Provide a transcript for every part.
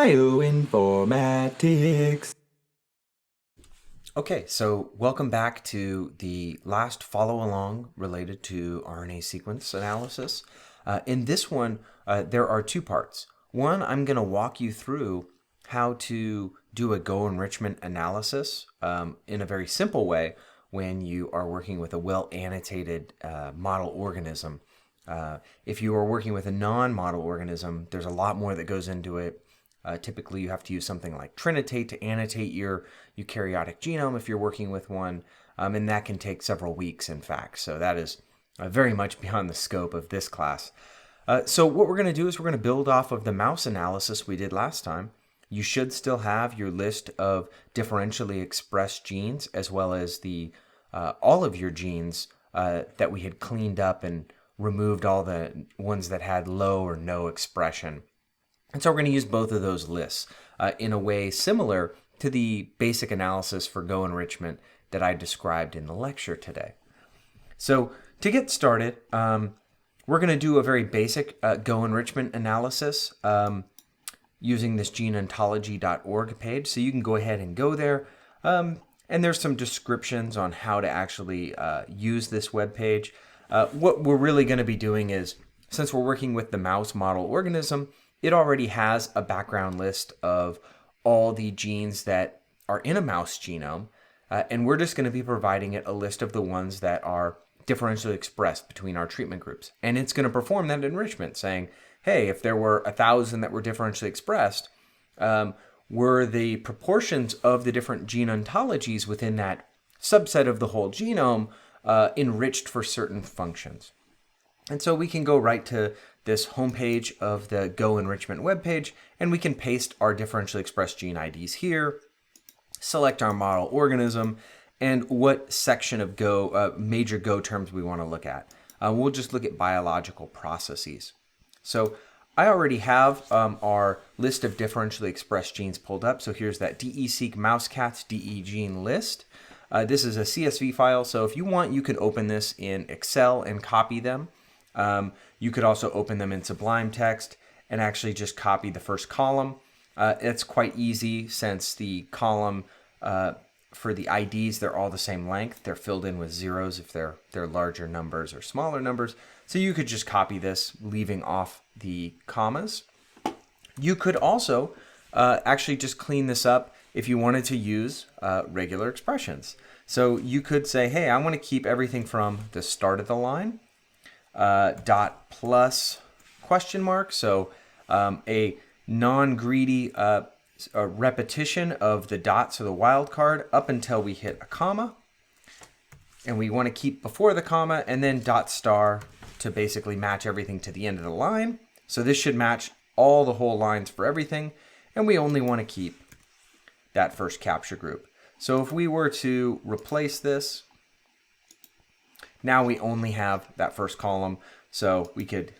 Bioinformatics. Okay, so welcome back to the last follow-along related to RNA sequence analysis. In this one, there are two parts. One, I'm going to walk you through how to do a GoEnrichment analysis in a very simple way when you are working with a well-annotated model organism. If you are working with a non-model organism, there's a lot more that goes into it. Typically, you have to use something like Trinitate to annotate your eukaryotic genome if you're working with one, and that can take several weeks, in fact. So that is very much beyond the scope of this class. So what we're going to do is we're going to build off of the mouse analysis we did last time. You should still have your list of differentially expressed genes, as well as the all of your genes that we had cleaned up and removed all the ones that had low or no expression. And so we're going to use both of those lists in a way similar to the basic analysis for GoEnrichment that I described in the lecture today. So to get started, we're going to do a very basic GoEnrichment analysis using this geneontology.org page. So you can go ahead and go there. And there's some descriptions on how to actually use this web page. What we're really going to be doing is, since we're working with the mouse model organism, it already has a background list of all the genes that are in a mouse genome, and we're just going to be providing it a list of the ones that are differentially expressed between our treatment groups. And it's going to perform that enrichment, saying, hey, if there were 1,000 that were differentially expressed, were the proportions of the different gene ontologies within that subset of the whole genome enriched for certain functions. And so we can go right to this homepage of the GoEnrichment webpage, and we can paste our differentially expressed gene IDs here, select our model organism, and what section of major Go terms we want to look at. We'll just look at biological processes. So I already have our list of differentially expressed genes pulled up. So here's that DE-seq mouse cats DE gene list. This is a CSV file, so if you want, you can open this in Excel and copy them. You could also open them in Sublime Text and actually just copy the first column. It's quite easy since the column for the IDs, they're all the same length. They're filled in with zeros if they're larger numbers or smaller numbers. So you could just copy this, leaving off the commas. You could also actually just clean this up if you wanted to use regular expressions. So you could say, hey, I want to keep everything from the start of the line, dot plus question mark. So a non-greedy repetition of the dots or the wildcard up until we hit a comma. And we want to keep before the comma and then dot star to basically match everything to the end of the line. So this should match all the whole lines for everything. And we only want to keep that first capture group. So if we were to replace this, now we only have that first column, so we could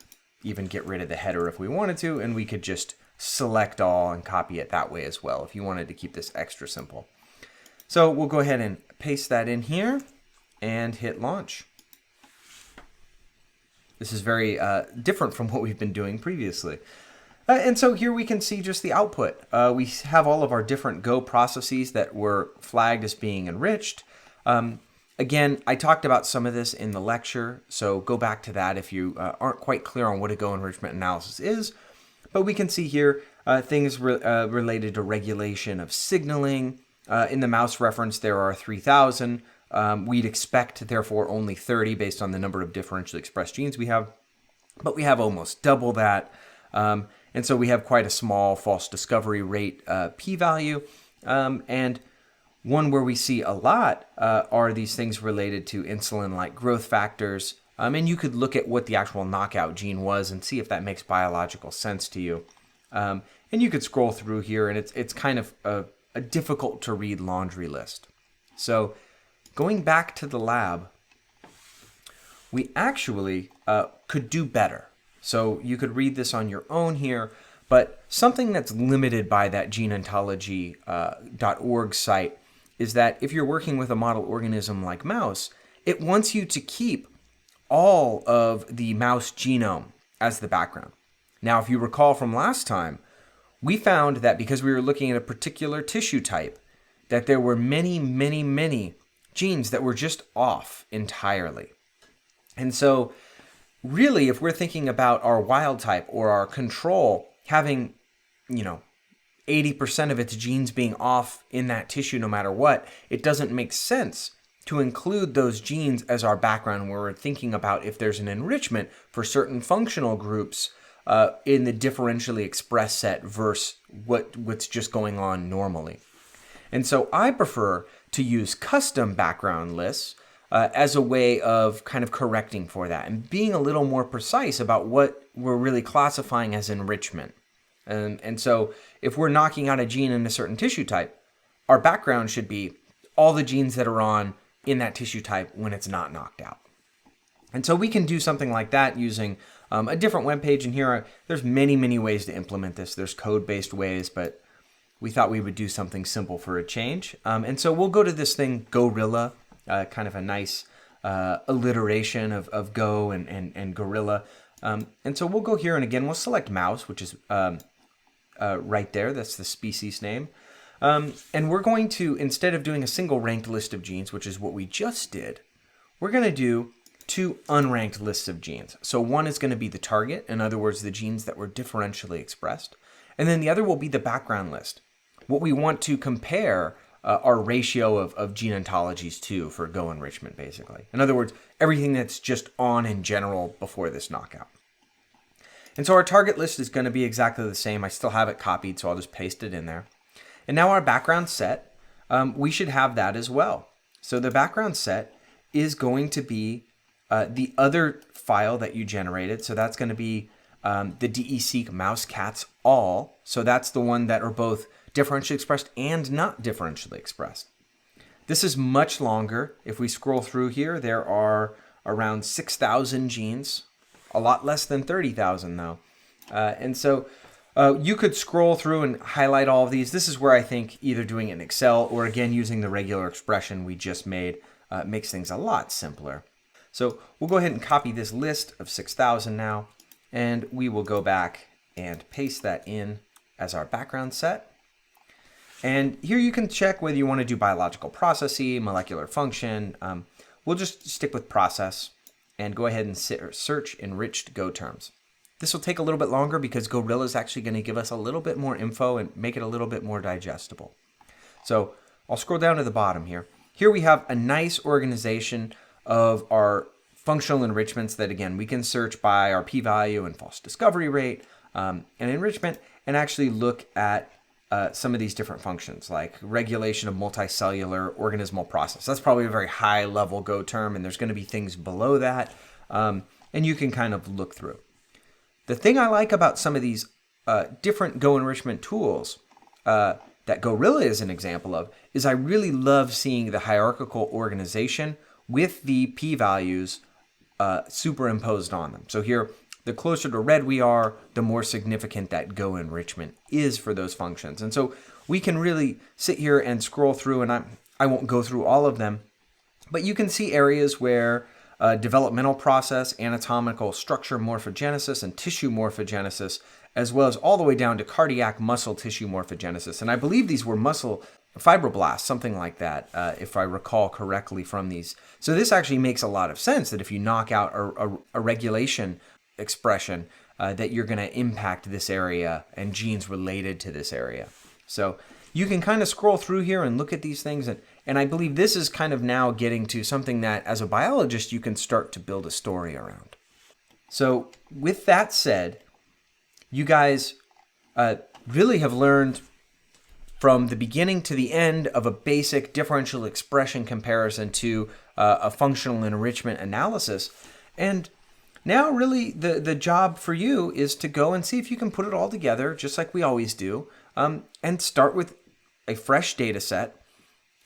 even get rid of the header if we wanted to, and we could just select all and copy it that way as well if you wanted to keep this extra simple. So we'll go ahead and paste that in here and hit launch. This is very different from what we've been doing previously. And so here we can see just the output. We have all of our different Go processes that were flagged as being enriched. Again, I talked about some of this in the lecture, so go back to that if you aren't quite clear on what a GoEnrichment analysis is. But we can see here things related to regulation of signaling. In the mouse reference, there are 3,000. We'd expect, therefore, only 30 based on the number of differentially expressed genes we have. But we have almost double that. And so we have quite a small false discovery rate p-value. And one where we see a lot are these things related to insulin-like growth factors. And you could look at what the actual knockout gene was and see if that makes biological sense to you. And you could scroll through here, and it's kind of a difficult to read laundry list. So going back to the lab, we actually could do better. So you could read this on your own here, but something that's limited by that geneontology.org site is that if you're working with a model organism like mouse, it wants you to keep all of the mouse genome as the background. Now, if you recall from last time, we found that because we were looking at a particular tissue type, that there were many, many, many genes that were just off entirely. And so really, if we're thinking about our wild type or our control having, 80% of its genes being off in that tissue no matter what, it doesn't make sense to include those genes as our background when we're thinking about if there's an enrichment for certain functional groups in the differentially expressed set versus what's just going on normally. And so I prefer to use custom background lists as a way of kind of correcting for that and being a little more precise about what we're really classifying as enrichment. And so if we're knocking out a gene in a certain tissue type, our background should be all the genes that are on in that tissue type when it's not knocked out. And so we can do something like that using a different web page. And here, there's many, many ways to implement this. There's code-based ways, but we thought we would do something simple for a change. And so we'll go to this thing, Gorilla, kind of a nice alliteration of Go and Gorilla. And so we'll go here, and again, we'll select mouse, which is right there. That's the species name. And we're going to, instead of doing a single ranked list of genes, which is what we just did, we're going to do two unranked lists of genes. So one is going to be the target, in other words, the genes that were differentially expressed. And then the other will be the background list. What we want to compare our ratio of gene ontologies to for Go enrichment, basically. In other words, everything that's just on in general before this knockout. And so our target list is going to be exactly the same. I still have it copied, so I'll just paste it in there. And now our background set, we should have that as well. So the background set is going to be the other file that you generated. So that's going to be the DESeq mouse cats all. So that's the one that are both differentially expressed and not differentially expressed. This is much longer. If we scroll through here, there are around 6,000 genes, a lot less than 30,000 though. And so you could scroll through and highlight all of these. This is where I think either doing it in Excel or again using the regular expression we just made makes things a lot simpler. So we'll go ahead and copy this list of 6,000 now, and we will go back and paste that in as our background set. And here you can check whether you want to do biological processes, molecular function. We'll just stick with process and go ahead and search enriched Go terms. This will take a little bit longer because Gorilla is actually going to give us a little bit more info and make it a little bit more digestible. So I'll scroll down to the bottom here. Here we have a nice organization of our functional enrichments that, again, we can search by our p-value and false discovery rate and enrichment and actually look at some of these different functions like regulation of multicellular organismal process. That's probably a very high level Go term, and there's going to be things below that, and you can kind of look through. The thing I like about some of these different Go enrichment tools that Gorilla is an example of is I really love seeing the hierarchical organization with the p-values superimposed on them. So here, the closer to red we are, the more significant that Go enrichment is for those functions. And so we can really sit here and scroll through, and I won't go through all of them, but you can see areas where developmental process, anatomical structure morphogenesis, and tissue morphogenesis, as well as all the way down to cardiac muscle tissue morphogenesis. And I believe these were muscle fibroblasts, something like that, if I recall correctly from these. So this actually makes a lot of sense that if you knock out a regulation expression, that you're going to impact this area and genes related to this area. So you can kind of scroll through here and look at these things, and I believe this is kind of now getting to something that as a biologist you can start to build a story around. So with that said, you guys really have learned from the beginning to the end of a basic differential expression comparison to a functional enrichment analysis. And now really the job for you is to go and see if you can put it all together, just like we always do, and start with a fresh data set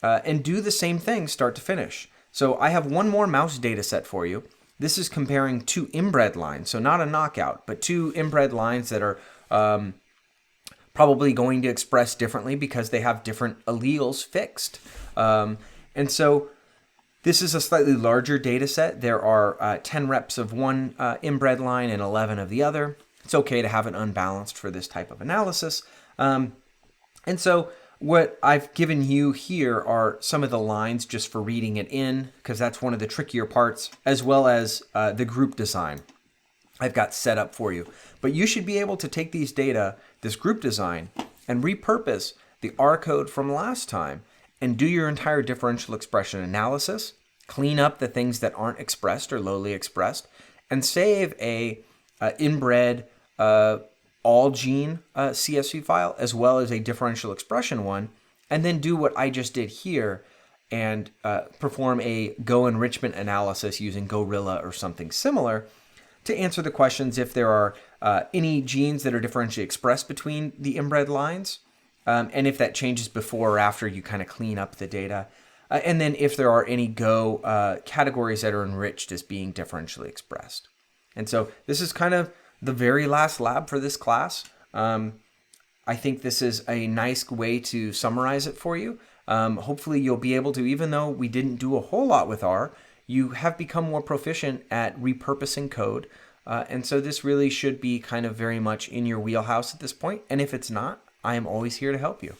and do the same thing start to finish. So I have one more mouse data set for you. This is comparing two inbred lines, so not a knockout, but two inbred lines that are probably going to express differently because they have different alleles fixed. And so this is a slightly larger data set. There are 10 reps of one inbred line and 11 of the other. It's okay to have it unbalanced for this type of analysis. And so what I've given you here are some of the lines just for reading it in, because that's one of the trickier parts, as well as the group design I've got set up for you. But you should be able to take these data, this group design, and repurpose the R code from last time and do your entire differential expression analysis, clean up the things that aren't expressed or lowly expressed, and save a inbred all gene CSV file as well as a differential expression one, and then do what I just did here and perform a Go enrichment analysis using Gorilla or something similar to answer the questions if there are any genes that are differentially expressed between the inbred lines, and if that changes before or after you kind of clean up the data, and then if there are any Go categories that are enriched as being differentially expressed. And so this is kind of the very last lab for this class. I think this is a nice way to summarize it for you. Hopefully you'll be able to, even though we didn't do a whole lot with R, you have become more proficient at repurposing code. And so this really should be kind of very much in your wheelhouse at this point. And if it's not, I am always here to help you.